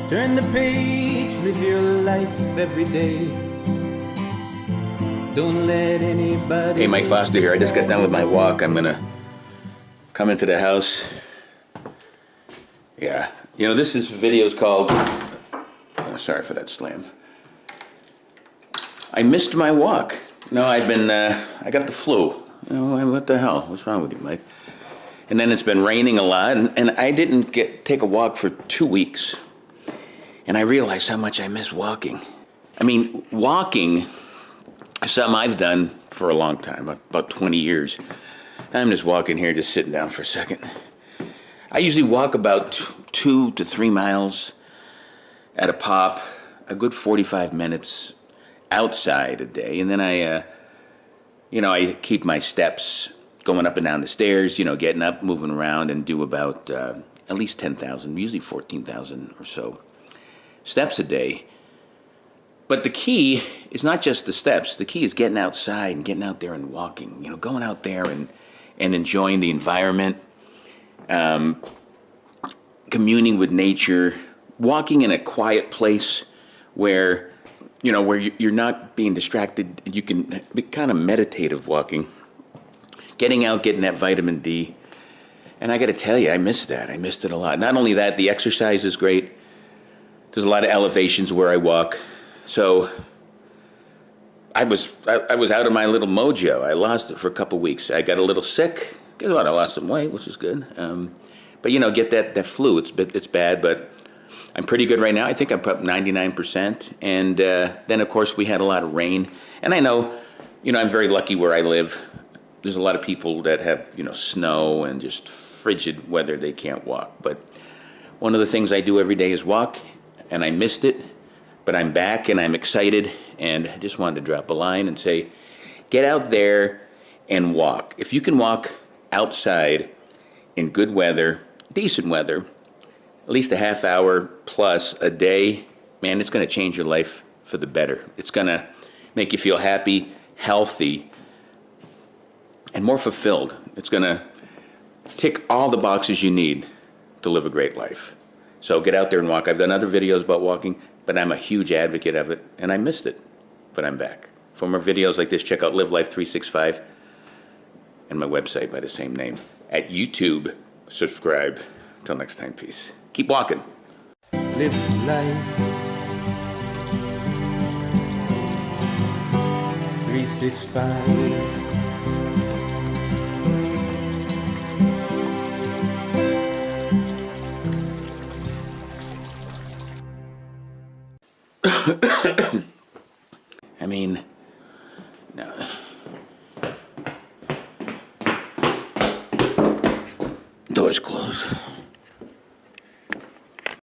Turn the page, live your life every day. Don't let anybody... Hey, Mike Foster here. I just got done with my walk. I'm gonna come into the house. Yeah. You know, this video's called... Oh, sorry for that slam. I missed my walk. No, I've been, I got the flu. You know, what the hell? What's wrong with you, Mike? And then it's been raining a lot, and I didn't take a walk for 2 weeks. And I realized how much I miss walking. I mean, walking is something I've done for a long time, about 20 years. I'm just walking here, just sitting down for a second. I usually walk about 2 to 3 miles at a pop, a good 45 minutes outside a day. And then I keep my steps going up and down the stairs, getting up, moving around, and do about at least 10,000, usually 14,000 or so steps a day. But the key is not just the steps. The key is getting outside and getting out there and walking, going out there and enjoying the environment, communing with nature, walking in a quiet place where you're not being distracted. You can be kind of meditative walking, getting out, getting that vitamin D. And I got to tell you, I missed that. I missed it a lot. Not only that, the exercise is great. There's a lot of elevations where I walk. So I was out of my little mojo. I lost it for a couple weeks. I got a little sick. Guess what? I lost some weight, which is good. But get that flu. It's bad, but I'm pretty good right now. I think I'm up 99%. And then, of course, we had a lot of rain. And I know, I'm very lucky where I live. There's a lot of people that have, snow and just frigid weather. They can't walk. But one of the things I do every day is walk, and I missed it. But I'm back, and I'm excited. And I just wanted to drop a line and say, get out there and walk. If you can walk outside in good weather, decent weather, at least a half hour plus a day, man, it's going to change your life for the better. It's going to make you feel happy, healthy, and more fulfilled. It's going to tick all the boxes you need to live a great life. So get out there and walk. I've done other videos about walking, but I'm a huge advocate of it, and I missed it, but I'm back. For more videos like this, check out Live Life 365 and my website by the same name. At YouTube, subscribe. Until next time, peace. Keep walking. Live life 365. I mean, no. Door's closed.